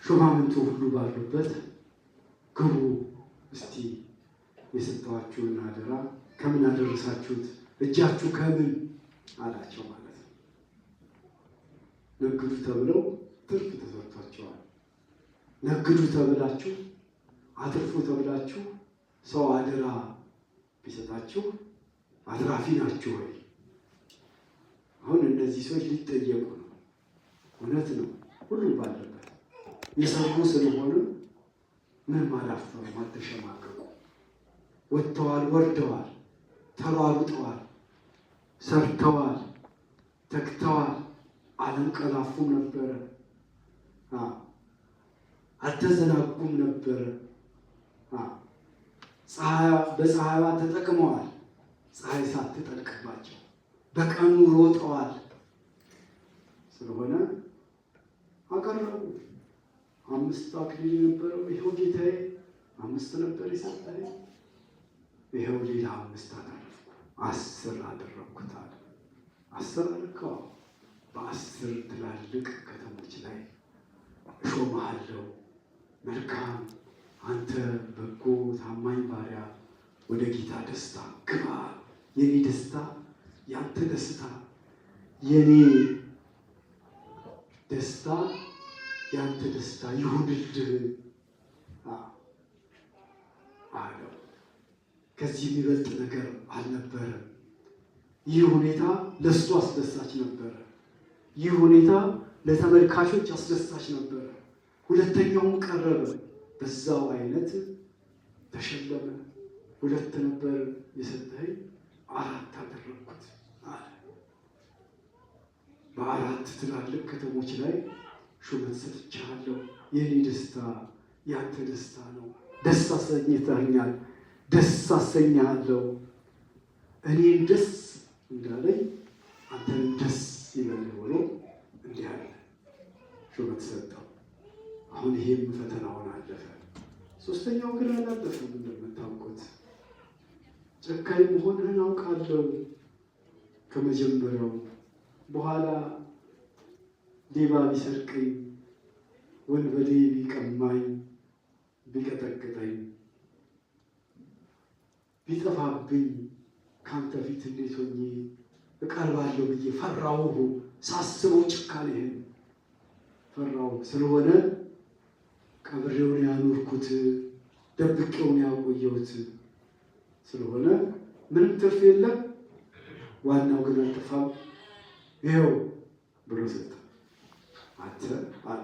ሹማምንቱ ሁሉ ባሉበት ግቡ እስቲ የሰጠኋችሁን አደራ ከምን አደረሳችሁት? እጃችሁ ከምን አላቸው ማለት ነው። ነግዱ ተብለው ትርፍ ተሰጥቷቸዋል። ነግዱ ተብላችሁ አትርፉ ተብላችሁ ሰው አደራ ቢሰጣችሁ አትራፊ ናችሁ ወይ? አሁን እነዚህ ሰዎች ሊጠየቁ ነው። እውነት ነው፣ ሁሉም ባለበት የሰሩ ስለሆነ ምንም አላፈሩም፣ አልተሸማቀቁ። ወጥተዋል፣ ወርደዋል፣ ተሯሩጠዋል፣ ሰርተዋል፣ ተክተዋል፣ አልንቀላፉም ነበረ፣ አልተዘናጉም ነበረ። በፀሐይዋ ተጠቅመዋል፣ ፀሐይ ሳትጠልቅባቸው በቀኑ ሮጠዋል። ስለሆነ አቀረቡ። 5 አክሊል የነበረው ይኸው ጌታዬ 5 ነበር የሰጠኝ፣ ይኸው ሌላ 5 አደረግኩ፣ 10 አደረግኩት አለ። 10 አልከው በ10 ትላልቅ ከተሞች ላይ እሾምሃለሁ። መልካም አንተ በጎ ታማኝ ባሪያ፣ ወደ ጌታ ደስታ ግባ። የኔ ደስታ ያንተ ደስታ፣ የኔ ደስታ ያንተ ደስታ ይሁንልህ አለው። ከዚህ የሚበልጥ ነገር አልነበረም። ይህ ሁኔታ ለእሱ አስደሳች ነበረ። ይህ ሁኔታ ለተመልካቾች አስደሳች ነበረ። ሁለተኛውም ቀረበ፣ በዛው አይነት ተሸለመ። 2 ነበር የሰጠኸኝ 4 አደረግኩት አለ። በ4 ትላልቅ ከተሞች ላይ ሹመት ሰጥቻለሁ። የኔ ደስታ ያንተ ደስታ ነው። ደስ አሰኝተኸኛል፣ ደስ አሰኛለሁ። እኔን ደስ እንዳለኝ አንተንም ደስ ይበልህ ብሎ እንዲህ አለ። ሹመት ሰጠው። አሁን ይሄም ፈተናውን አለፈ። 3ኛው ግን አላለፈም። እንደምታውቁት ጨካኝ መሆንህን አውቃለሁ ከመጀመሪያው። በኋላ ሌባ ቢሰርቀኝ፣ ወንበዴ ቢቀማኝ፣ ቢቀጠቅጠኝ፣ ቢጠፋብኝ ካንተ ፊት እንዴት ሆኜ እቀርባለሁ ብዬ ፈራሁ። ሳስበው ጭካኔህን ፈራሁ። ስለሆነ ቀብሬውን ያኖርኩት፣ ደብቄውን ያቆየሁት ስለሆነ ምንም ትርፍ የለም። ዋናው ግን አልጠፋም። ይኸው ብሎ ሰጠ። አንተ አለ